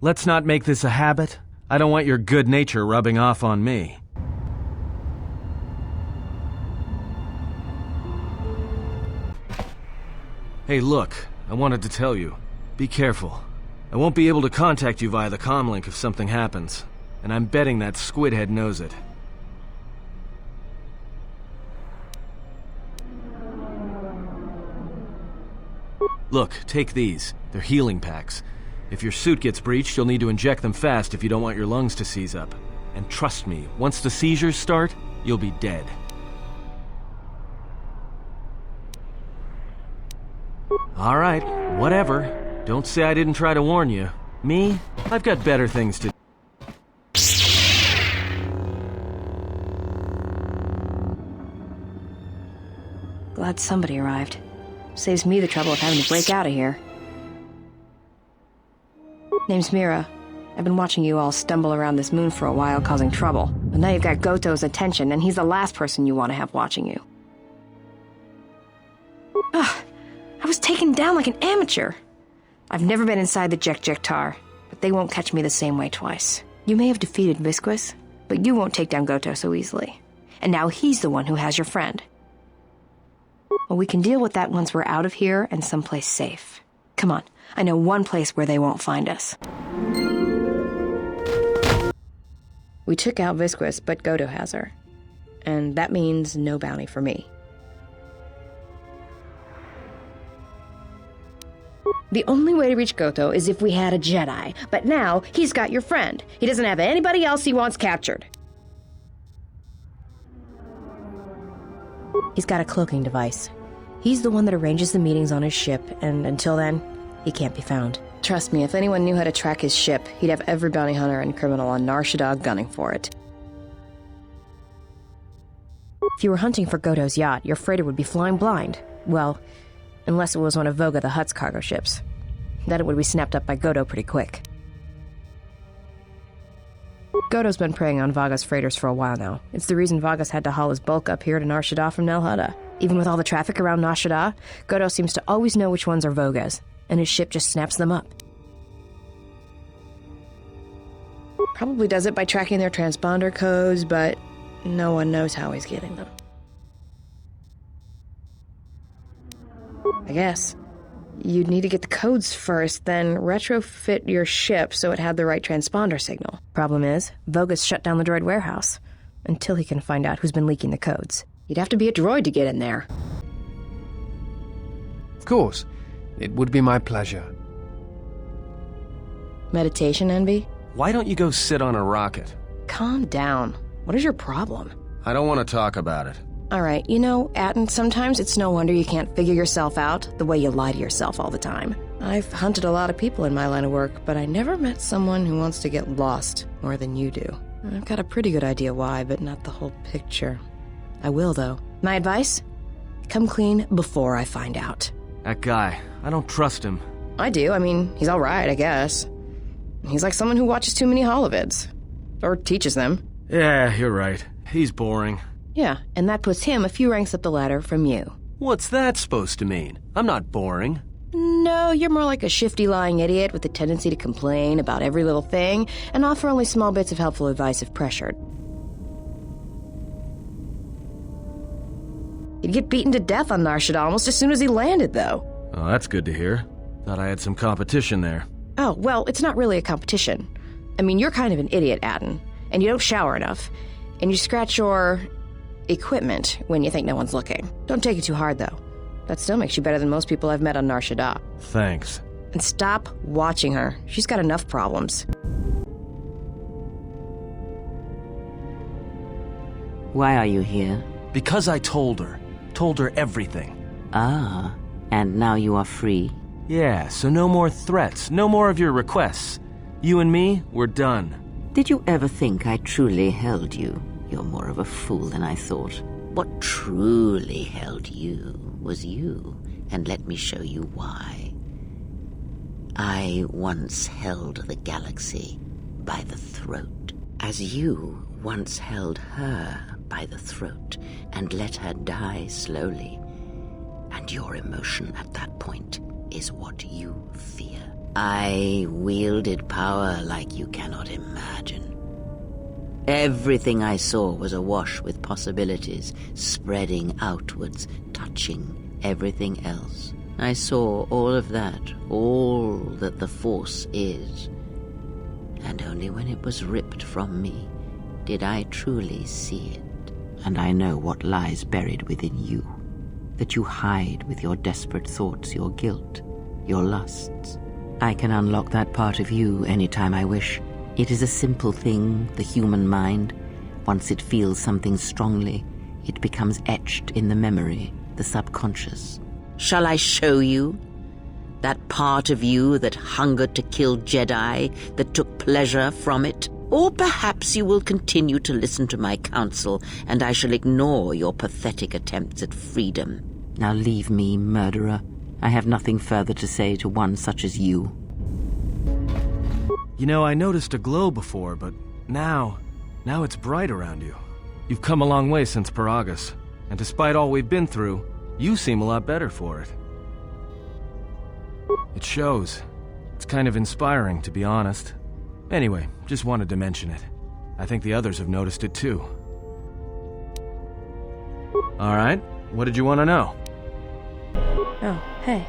Speaker 7: Let's not make this a habit. I don't want your good nature rubbing off on me. Hey, look, I wanted to tell you. Be careful. I won't be able to contact you via the comlink if something happens, and I'm betting that Squidhead knows it. Look, take these. They're healing packs. If your suit gets breached, you'll need to inject them fast if you don't want your lungs to seize up. And trust me, once the seizures start, you'll be dead. Alright, whatever. Don't say I didn't try to warn you. Me? I've got better things to do.
Speaker 16: Glad somebody arrived. Saves me the trouble of having to break out of here. Name's Mira. I've been watching you all stumble around this moon for a while, causing trouble. But now you've got Goto's attention, and he's the last person you want to have watching you. Ugh, I was taken down like an amateur. I've never been inside the Jek-Jek-Tar, but they won't catch me the same way twice. You may have defeated Visquis, but you won't take down Goto so easily. And now he's the one who has your friend. Well, we can deal with that once we're out of here and someplace safe. Come on, I know one place where they won't find us. We took out Visquis, but Goto has her. And that means no bounty for me. The only way to reach Goto is if we had a Jedi, but now he's got your friend. He doesn't have anybody else he wants captured. He's got a cloaking device. He's the one that arranges the meetings on his ship, and until then, he can't be found. Trust me, if anyone knew how to track his ship, he'd have every bounty hunter and criminal on Nar Shaddaa gunning for it. If you were hunting for Goto's yacht, your freighter would be flying blind. Well, Unless it was one of Voga the Hutt's cargo ships. Then it would be snapped up by Goto pretty quick. Goto's been preying on Vaga's freighters for a while now. It's the reason Vaga's had to haul his bulk up here to Nar Shaddaa from Nar Shaddaa. Even with all the traffic around Nar Shaddaa, Goto seems to always know which ones are Voga's, and his ship just snaps them up. Probably does it by tracking their transponder codes, but no one knows how he's getting them. I guess. You'd need to get the codes first, then retrofit your ship so it had the right transponder signal. Problem is, Voga's shut down the droid warehouse, until he can find out who's been leaking the codes. You'd have to be a droid to get in there.
Speaker 12: Of course. It would be my pleasure.
Speaker 16: Meditation envy?
Speaker 4: Why don't you go sit on a rocket?
Speaker 16: Calm down. What is your problem?
Speaker 4: I don't want to talk about it.
Speaker 16: Alright, you know, Atton, sometimes it's no wonder you can't figure yourself out the way you lie to yourself all the time. I've hunted a lot of people in my line of work, but I never met someone who wants to get lost more than you do. I've got a pretty good idea why, but not the whole picture. I will, though. My advice? Come clean before I find out.
Speaker 4: That guy, I don't trust him.
Speaker 16: I do. I mean, he's alright, I guess. He's like someone who watches too many holovids. Or teaches them.
Speaker 4: Yeah, you're right. He's boring.
Speaker 16: Yeah, and that puts him a few ranks up the ladder from you.
Speaker 4: What's that supposed to mean? I'm not boring.
Speaker 16: No, you're more like a shifty, lying idiot with a tendency to complain about every little thing and offer only small bits of helpful advice if pressured. He'd get beaten to death on Nar Shaddaa almost as soon as he landed, though.
Speaker 4: Oh, that's good to hear. Thought I had some competition there.
Speaker 16: Oh, well, it's not really a competition. I mean, you're kind of an idiot, Atton, and you don't shower enough, and you scratch your equipment when you think no one's looking. Don't take it too hard, though. That still makes you better than most people I've met on Nar Shaddaa.
Speaker 4: Thanks.
Speaker 16: And stop watching her. She's got enough problems.
Speaker 1: Why are you here?
Speaker 4: Because I told her. Told her everything.
Speaker 1: Ah, and now you are free.
Speaker 4: Yeah, so no more threats, no more of your requests. You and me, we're done.
Speaker 1: Did you ever think I truly held you? You're more of a fool than I thought. What truly held you was you, and let me show you why. I once held the galaxy by the throat, as you once held her by the throat and let her die slowly. And your emotion at that point is what you fear. I wielded power like you cannot imagine. Everything I saw was awash with possibilities, spreading outwards, touching everything else. I saw all of that, all that the Force is. And only when it was ripped from me did I truly see it. And I know what lies buried within you, that you hide with your desperate thoughts, your guilt, your lusts. I can unlock that part of you anytime I wish. It is a simple thing, the human mind. Once it feels something strongly, it becomes etched in the memory, the subconscious. Shall I show you? That part of you that hungered to kill Jedi, that took pleasure from it? Or perhaps you will continue to listen to my counsel, and I shall ignore your pathetic attempts at freedom. Now leave me, murderer. I have nothing further to say to one such as you.
Speaker 4: You know, I noticed a glow before, but now it's bright around you. You've come a long way since Paragus, and despite all we've been through, you seem a lot better for it. It shows. It's kind of inspiring, to be honest. Anyway, just wanted to mention it. I think the others have noticed it too. Alright, what did you want to know?
Speaker 16: Oh, hey.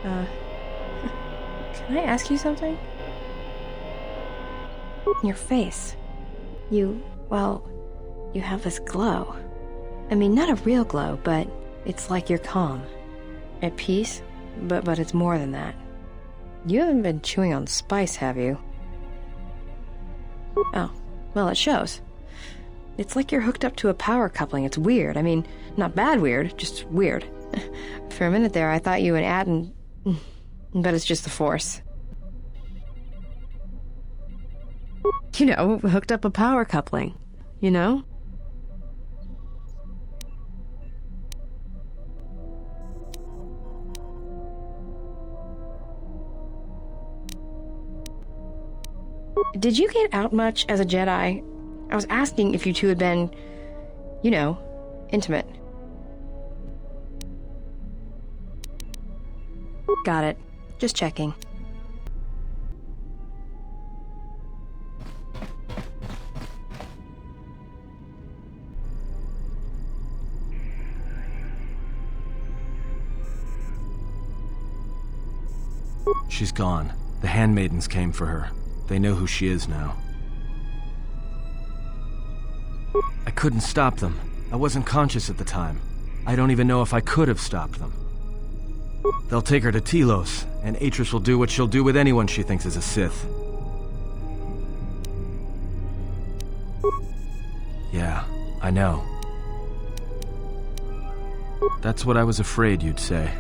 Speaker 16: Can I ask you something? Your face. You have this glow. I mean, not a real glow, but it's like you're calm. At peace, but it's more than that. You haven't been chewing on spice, have you? Oh, well, it shows. It's like you're hooked up to a power coupling. It's weird. I mean, not bad weird, just weird. For a minute there, I thought you and Atton... But it's just the Force. You know, hooked up a power coupling. You know? Did you get out much as a Jedi? I was asking if you two had been, you know, intimate. Got it. Just checking.
Speaker 7: She's gone. The handmaidens came for her. They know who she is now. I couldn't stop them. I wasn't conscious at the time. I don't even know if I could have stopped them. They'll take her to Telos, and Atris will do what she'll do with anyone she thinks is a Sith. Yeah, I know. That's what I was afraid you'd say.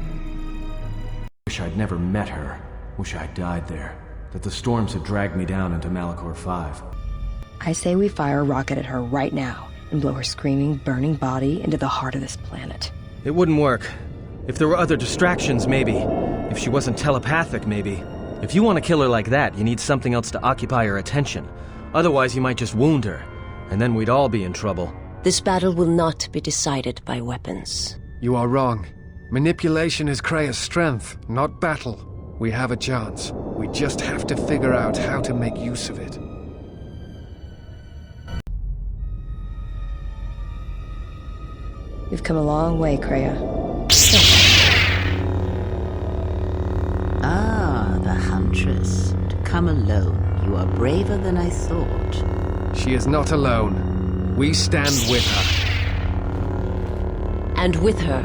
Speaker 7: Wish I'd never met her. Wish I'd died there. That the storms had dragged me down into Malachor 5.
Speaker 16: I say we fire a rocket at her right now and blow her screaming, burning body into the heart of this planet.
Speaker 2: It wouldn't work. If there were other distractions, maybe. If she wasn't telepathic, maybe. If you want to kill her like that, you need something else to occupy her attention. Otherwise, you might just wound her. And then we'd all be in trouble.
Speaker 17: This battle will not be decided by weapons.
Speaker 12: You are wrong. Manipulation is Krea's strength, not battle. We have a chance. We just have to figure out how to make use of it.
Speaker 16: We've come a long way, Krea.
Speaker 1: Ah, the huntress. To come alone. You are braver than I thought.
Speaker 12: She is not alone. We stand with her.
Speaker 17: And with her,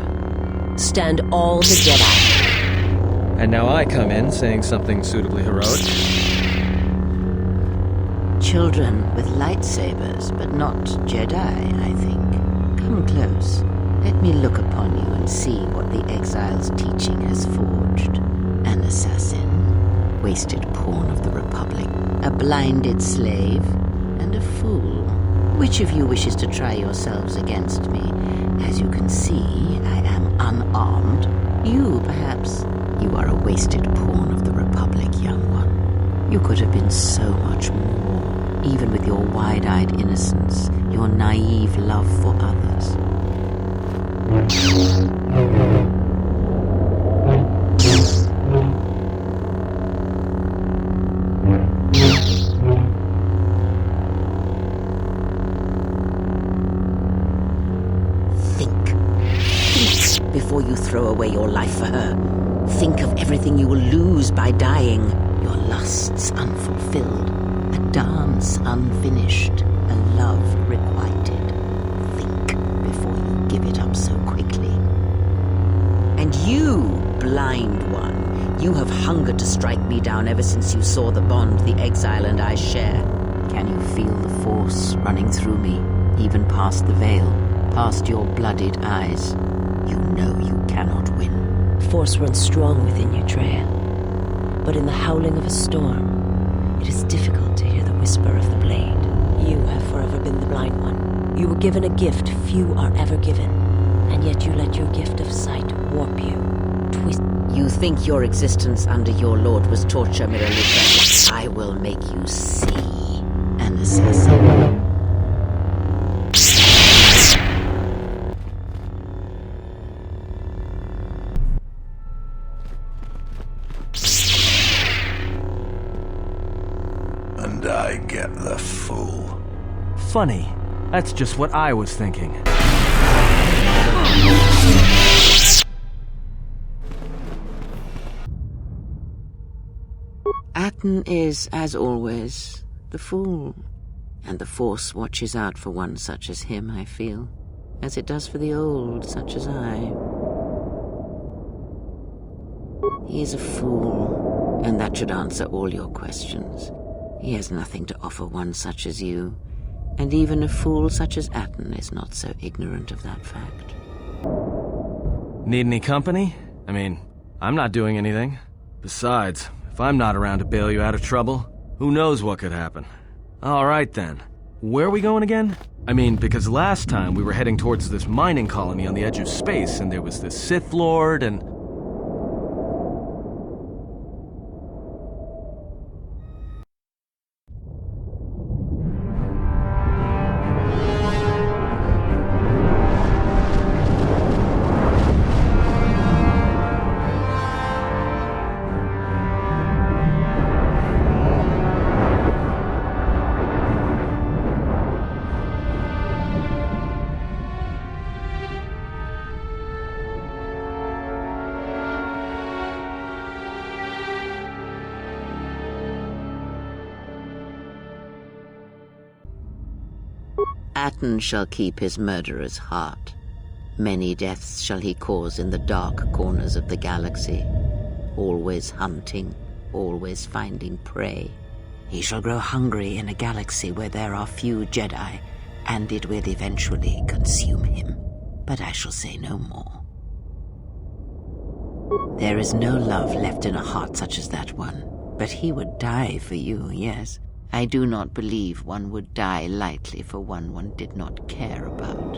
Speaker 17: stand all the Jedi.
Speaker 2: And now I come in saying something suitably heroic.
Speaker 1: Children with lightsabers, but not Jedi, I think. Come close. Let me look upon you and see what the exile's teaching has forged. An assassin, wasted pawn of the Republic, a blinded slave, and a fool. Which of you wishes to try yourselves against me? As you can see, I am unarmed. You, perhaps. You are a wasted pawn of the Republic, young one. You could have been so much more, even with your wide-eyed innocence, your naive love for others. Think before you throw away your life for her. Think of everything you will lose by dying. Your lusts unfulfilled, a dance unfinished, a love requited. Think before you give it up so quickly. And you, blind one, you have hungered to strike me down ever since you saw the bond the exile and I share. Can you feel the force running through me, even past the veil, past your blooded eyes? You know you cannot win.
Speaker 17: Force runs strong within you, Treya. But in the howling of a storm, it is difficult to hear the whisper of the blade. You have forever been the blind one. You were given a gift few are ever given, and yet you let your gift of sight warp you, twist.
Speaker 1: You think your existence under your lord was torture, Miralita. I will make you see an assassin.
Speaker 6: And I get the fool.
Speaker 7: Funny. That's just what I was thinking.
Speaker 1: Atton is, as always, the fool. And the Force watches out for one such as him, I feel. As it does for the old, such as I. He is a fool, and that should answer all your questions. He has nothing to offer one such as you, and even a fool such as Atton is not so ignorant of that fact.
Speaker 7: Need any company? I mean, I'm not doing anything. Besides, if I'm not around to bail you out of trouble, who knows what could happen. All right then. Where are we going again? I mean, because last time we were heading towards this mining colony on the edge of space, and there was this Sith Lord and...
Speaker 1: Atton shall keep his murderer's heart. Many deaths shall he cause in the dark corners of the galaxy, always hunting, always finding prey. He shall grow hungry in a galaxy where there are few Jedi, and it will eventually consume him. But I shall say no more. There is no love left in a heart such as that one, but he would die for you, yes. I do not believe one would die lightly for one did not care about.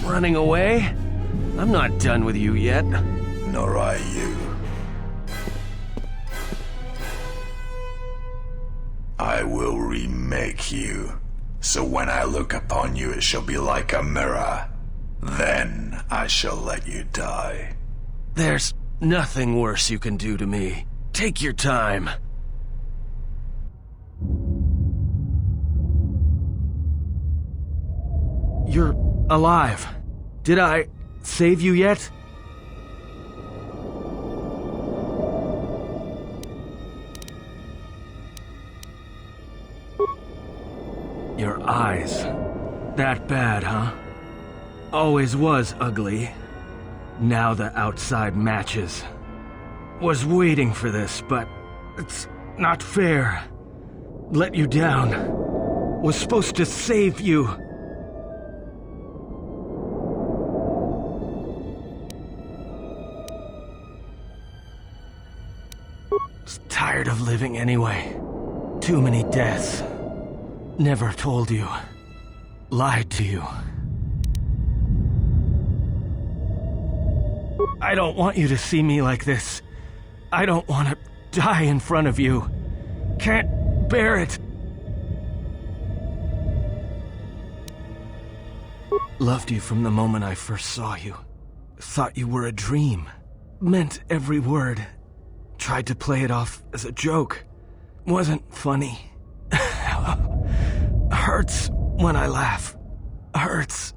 Speaker 4: Running away? I'm not done with you yet.
Speaker 6: Nor are you. I will remake you, so when I look upon you it shall be like a mirror. Then I shall let you die.
Speaker 4: There's nothing worse you can do to me. Take your time. You're alive. Did I save you yet? Your eyes. That bad, huh? Always was ugly. Now the outside matches. Was waiting for this, but it's not fair. Let you down. Was supposed to save you. Was tired of living anyway. Too many deaths. Never told you. Lied to you. I don't want you to see me like this. I don't want to die in front of you. Can't bear it. Loved you from the moment I first saw you. Thought you were a dream. Meant every word. Tried to play it off as a joke. Wasn't funny. Hurts when I laugh. Hurts